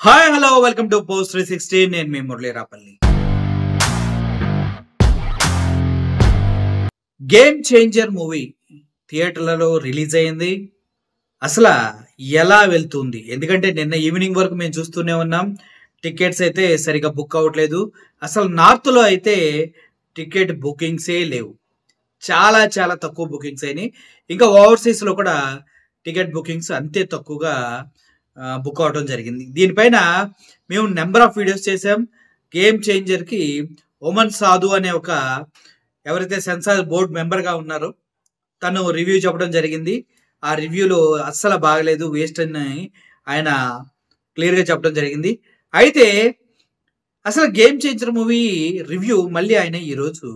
Hi hello welcome to post 360. నేను మీ Murali Rapalli. Game Changer movie థియేటర్లలో రిలీజ్ అయింది. అసలు ఎలా వెళ్తుంది? ఎందుకంటే నిన్న ఈవినింగ్ వరకు మేము చూస్తూనే ఉన్నాం. టికెట్స్ అయితే సరిగా బుక్ అవ్వట్లేదు. అసలు నార్త్లో అయితే టికెట్ బుకింగ్సే లేవు. చాలా చాలా తక్కువ బుకింగ్స్ అయినాయి. ఇంకా ఓవర్సీస్లో కూడా టికెట్ బుకింగ్స్ అంతే తక్కువగా బుక్ అవడం జరిగింది. దీనిపైన మేము నెంబర్ ఆఫ్ వీడియోస్ చేసాం. గేమ్ చేంజర్కి ఒమన్ సాధు అనే ఒక ఎవరైతే సెన్సార్ బోర్డ్ మెంబర్గా ఉన్నారో తను రివ్యూ చెప్పడం జరిగింది. ఆ రివ్యూలో అస్సలు బాగలేదు, వేస్ట్ అని ఆయన క్లియర్గా చెప్పడం జరిగింది. అయితే అసలు గేమ్ చేంజర్ మూవీ రివ్యూ మళ్ళీ ఆయన ఈరోజు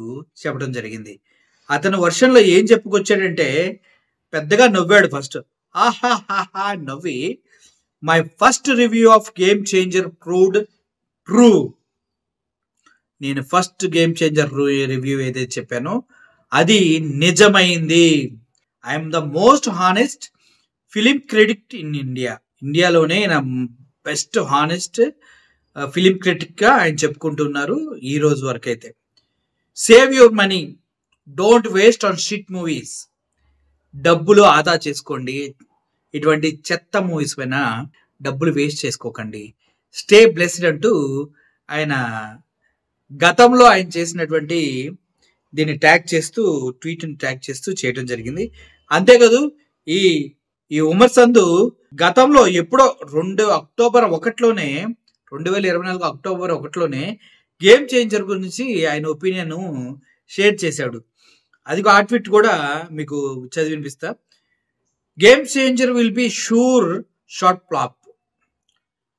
చెప్పడం జరిగింది. అతను వర్షన్లో ఏం చెప్పుకొచ్చాడంటే పెద్దగా నవ్వాడు. ఫస్ట్ ఆహాహాహా నవ్వి my first review of game changer proved true. నేను ఫస్ట్ గేమ్ చేంజర్ రివ్యూ ఏదైతే చెప్పానో అది నిజమైంది. I'm the most honest film critic in India. ఇండియాలోనే నా బెస్ట్ హానెస్ట్ ఫిలిం క్రిటిక్గా ఆయన చెప్పుకుంటున్నారు ఈ రోజు వరకు అయితే. Save your money, don't waste on shit movies. డబ్బులు ఆదా చేసుకోండి, ఇటువంటి చెత్త మూవీస్ పైన డబ్బులు వేస్ట్ చేసుకోకండి. స్టే బ్లెస్డ్ అంటూ ఆయన గతంలో ఆయన చేసినటువంటి దీన్ని ట్యాగ్ చేస్తూ ట్వీట్ని ట్యాగ్ చేస్తూ చేయడం జరిగింది. అంతేకాదు ఈ ఈ ఉమర్ సంధు గతంలో ఎప్పుడో 2 అక్టోబర్ 1లోనే 2024 అక్టోబర్ 1లోనే గేమ్ చేంజర్ గురించి ఆయన ఒపీనియన్ షేర్ చేశాడు. అది ఆ ట్వీట్ కూడా మీకు చదివి వినిపిస్తా. Game changer will be sure short flop.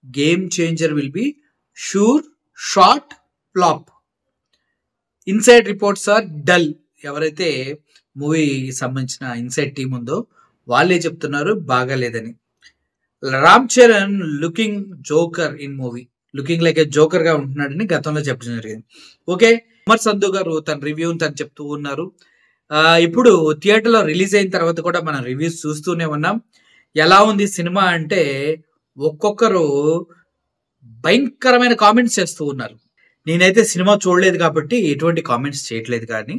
Game changer will be sure short flop. Inside reports are dull. ఎవరైతే మూవీ సంబంధించిన ఇన్సైడ్ టీం ఉందో వాళ్ళే చెప్తున్నారు బాగాలేదని. Ram Charan looking joker in movie, looking like A joker గా ఉంటున్నాడని గతంలో చెప్పడం జరిగింది. ఓకే, ఉమర్ సంధు గారు తన రివ్యూని తను చెప్తూ ఉన్నారు. ఇప్పుడు థియేటర్లో రిలీజ్ అయిన తర్వాత కూడా మనం రివ్యూస్ చూస్తూనే ఉన్నాం. ఎలా ఉంది సినిమా అంటే ఒక్కొక్కరు భయంకరమైన కామెంట్స్ చేస్తూ ఉన్నారు. నేనైతే సినిమా చూడలేదు కాబట్టి ఎటువంటి కామెంట్స్ చేయట్లేదు, కానీ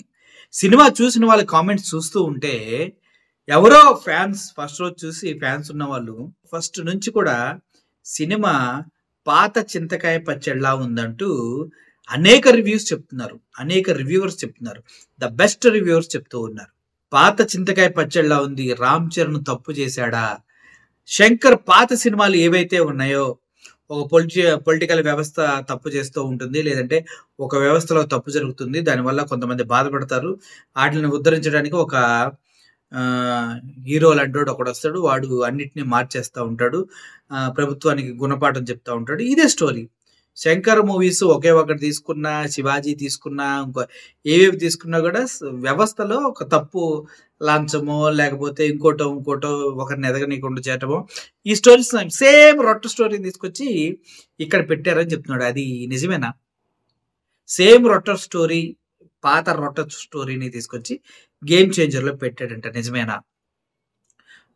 సినిమా చూసిన వాళ్ళ కామెంట్స్ చూస్తూ ఉంటే ఎవరో ఫ్యాన్స్ ఫస్ట్ రోజు చూసి ఫ్యాన్స్ ఉన్న వాళ్ళు ఫస్ట్ నుంచి కూడా సినిమా పాత చింతకాయ పచ్చడిలా ఉందంటూ అనేక రివ్యూస్ చెప్తున్నారు, అనేక రివ్యూవర్స్ చెప్తున్నారు, ద బెస్ట్ రివ్యూవర్స్ చెప్తూ ఉన్నారు. పాత చింతకాయ పచ్చడిలా ఉంది, రామ్ చరణ్ తప్పు చేశాడా, శంకర్ పాత సినిమాలు ఏవైతే ఉన్నాయో ఒక పొలిటికల్ వ్యవస్థ తప్పు చేస్తూ ఉంటుంది, లేదంటే ఒక వ్యవస్థలో తప్పు జరుగుతుంది, దానివల్ల కొంతమంది బాధపడతారు, వాటిని ఉద్ధరించడానికి ఒక హీరో లాంటి ఒకడు వస్తాడు, వాడు అన్నిటినీ మార్చేస్తూ ఉంటాడు, ప్రభుత్వానికి గుణపాఠం చెప్తూ ఉంటాడు. ఇదే స్టోరీ. శంకర్ మూవీస్ ఒకే ఒకటి తీసుకున్నా, శివాజీ తీసుకున్నా, ఇంకో ఏవేవి తీసుకున్నా కూడా వ్యవస్థలో ఒక తప్పు లాంచమో లేకపోతే ఇంకోటో ఒకరిని ఎదగనీయకుండా చేయటమో, ఈ స్టోరీస్ సేమ్ రొట్ట స్టోరీని తీసుకొచ్చి ఇక్కడ పెట్టారని చెప్తున్నాడు. అది నిజమేనా? సేమ్ రొట్ట స్టోరీ, పాత రొట్ట స్టోరీని తీసుకొచ్చి గేమ్ చేంజర్లో పెట్టాడంట, నిజమేనా?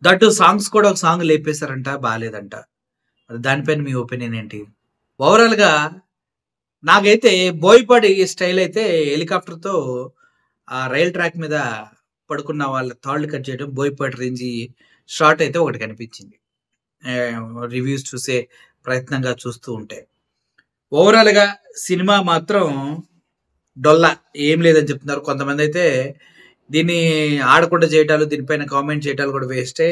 దట్టు సాంగ్స్ కూడా ఒక సాంగ్ లేపేశారంట, బాగాలేదంట. దానిపైన మీ ఒపీనియన్ ఏంటి? ఓవరాల్గా నాకైతే బోయపాటి స్టైల్ అయితే హెలికాప్టర్తో ఆ రైల్ ట్రాక్ మీద పడుకున్న వాళ్ళ తాళ్ళు కట్ చేయడం బోయపాటి రేంజి షాట్ అయితే ఒకటి కనిపించింది రివ్యూస్ చూసే ప్రయత్నంగా చూస్తూ ఉంటే. ఓవరాల్గా సినిమా మాత్రం డొల్లా, ఏం లేదని చెప్తున్నారు. కొంతమంది అయితే దీన్ని ఆడకుండా చేయటాలు, దీనిపైన కామెంట్ చేయటాలు కూడా వేస్టే,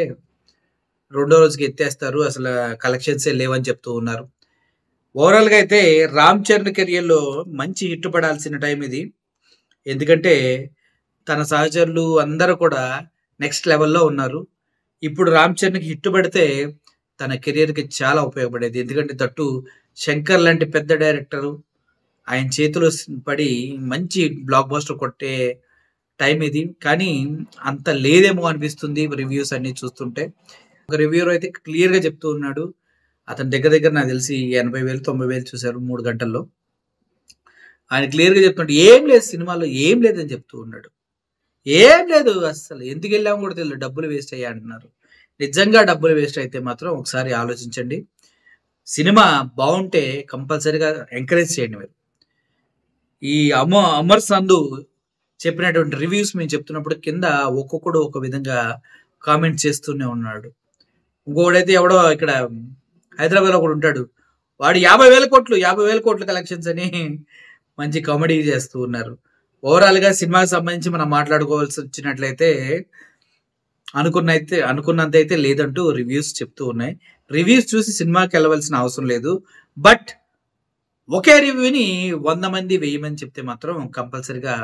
రెండో రోజుకి ఎత్తేస్తారు, అసలు కలెక్షన్సే లేవని చెప్తూ ఉన్నారు. ఓవరాల్గా అయితే రామ్ చరణ్ కెరియర్లో మంచి హిట్ పడాల్సిన టైం ఇది. ఎందుకంటే తన సహచరులు అందరూ కూడా నెక్స్ట్ లెవెల్లో ఉన్నారు. ఇప్పుడు రామ్ చరణ్కి హిట్ పడితే తన కెరియర్కి చాలా ఉపయోగపడేది. ఎందుకంటే తట్టు శంకర్ లాంటి పెద్ద డైరెక్టరు ఆయన చేతిలో పడి మంచి బ్లాక్ బస్టర్ కొట్టే టైం ఇది. కానీ అంత లేదేమో అనిపిస్తుంది రివ్యూస్ అన్ని చూస్తుంటే. ఒక రివ్యూర్ అయితే క్లియర్గా చెప్తూ ఉన్నాడు, అతని దగ్గర నాకు తెలిసి 80,000 90,000 చూశారు 3 గంటల్లో. ఆయన క్లియర్గా చెప్తున్నాడు ఏం లేదు సినిమాలో, ఏం లేదని చెప్తూ ఉన్నాడు. ఏం లేదు, అసలు ఎందుకు వెళ్ళాము కూడా తెలియదు, డబ్బులు వేస్ట్ అయ్యా అంటున్నారు. నిజంగా డబ్బులు వేస్ట్ అయితే మాత్రం ఒకసారి ఆలోచించండి. సినిమా బాగుంటే కంపల్సరీగా ఎంకరేజ్ చేయండి మీరు. ఈ అమర్ సంధు చెప్పినటువంటి రివ్యూస్ మేము చెప్తున్నప్పుడు కింద ఒక్కొక్కడు ఒక విధంగా కామెంట్ చేస్తూనే ఉన్నాడు. ఇంకొకడైతే ఎవడో ఇక్కడ హైదరాబాద్లో ఒకడు ఉంటాడు, వాడు 50,000 కోట్లు కలెక్షన్స్ అని మంచి కామెడీ చేస్తూ ఉన్నారు. ఓవరాల్గా సినిమాకి సంబంధించి మనం మాట్లాడుకోవాల్సి వచ్చినట్లయితే అనుకున్నంత అయితే లేదంటూ రివ్యూస్ చెప్తూ ఉన్నాయి. రివ్యూస్ చూసి సినిమాకి వెళ్ళవలసిన అవసరం లేదు. బట్ ఒకే రివ్యూని 100 మంది 1000 మంది చెప్తే మాత్రం కంపల్సరిగా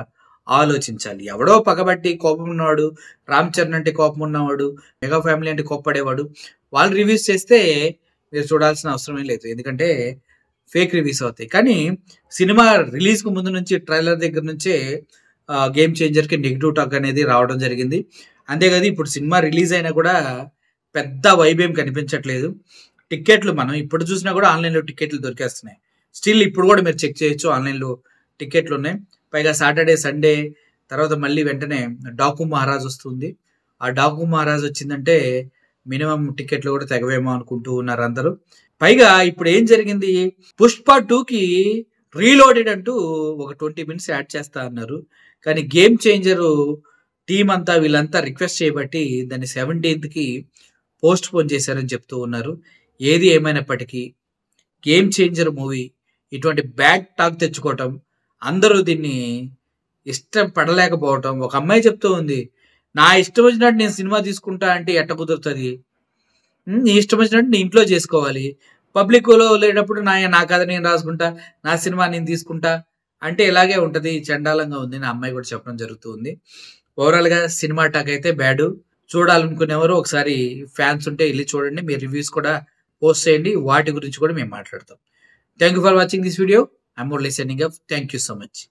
ఆలోచించాలి. ఎవడో పగబట్టి కోపం ఉన్నవాడు, రామ్ చరణ్ అంటే కోపం ఉన్నవాడు, మెగా ఫ్యామిలీ అంటే కోప్పడేవాడు, వాళ్ళు రివ్యూస్ చేస్తే మీరు చూడాల్సిన అవసరమే లేదు. ఎందుకంటే ఫేక్ రివ్యూస్ అవుతాయి. కానీ సినిమా రిలీజ్కు ముందు నుంచి ట్రైలర్ దగ్గర నుంచే గేమ్ చేంజర్కి నెగిటివ్ టాక్ అనేది రావడం జరిగింది. అంతేకాదు ఇప్పుడు సినిమా రిలీజ్ అయినా కూడా పెద్ద వైబ్ ఏం కనిపించట్లేదు. టికెట్లు మనం ఇప్పుడు చూసినా కూడా ఆన్లైన్లో టికెట్లు దొరికేస్తున్నాయి. స్టిల్ ఇప్పుడు కూడా మీరు చెక్ చేయొచ్చు, ఆన్లైన్లో టికెట్లు ఉన్నాయి. పైగా సాటర్డే సండే తర్వాత మళ్ళీ వెంటనే డాకు మహారాజ్ వస్తుంది. ఆ డాకు మహారాజ్ వచ్చిందంటే మినిమం టికెట్లు కూడా తెగవేమో అనుకుంటూ ఉన్నారు అందరూ. పైగా ఇప్పుడు ఏం జరిగింది, పుష్ప 2కి రీలోడెడ్ అంటూ ఒక 20 minutes యాడ్ చేస్తా అన్నారు. కానీ గేమ్ చేంజర్ టీం అంతా వీళ్ళంతా రిక్వెస్ట్ చేయబట్టి దాన్ని 17th పోస్ట్ పోన్ చేశారని చెప్తూ ఉన్నారు. ఏది ఏమైనప్పటికీ గేమ్ చేంజర్ మూవీ ఇటువంటి బ్యాడ్ టాక్ తెచ్చుకోవటం, అందరూ దీన్ని ఇష్టం పడలేకపోవటం. ఒక అమ్మాయి చెప్తూ ఉంది, నా ఇష్టం వచ్చినట్టు నేను సినిమా తీసుకుంటా అంటే ఎట్ట కుదురుతుంది, నీ ఇష్టం వచ్చినట్టు నీ ఇంట్లో చేసుకోవాలి, పబ్లిక్లో లేనప్పుడు నా కథ నేను రాసుకుంటా, నా సినిమా నేను తీసుకుంటా అంటే ఇలాగే ఉంటుంది, చండాలంగా ఉంది నా అమ్మాయి కూడా చెప్పడం జరుగుతుంది. ఓవరాల్గా సినిమా టాక్ అయితే బ్యాడు. చూడాలనుకునేవారు ఒకసారి ఫ్యాన్స్ ఉంటే వెళ్ళి చూడండి. మీ రివ్యూస్ కూడా పోస్ట్ చేయండి, వాటి గురించి కూడా మేము మాట్లాడతాం. Thank you for watching this video. I'm only signing off. Thank you so much.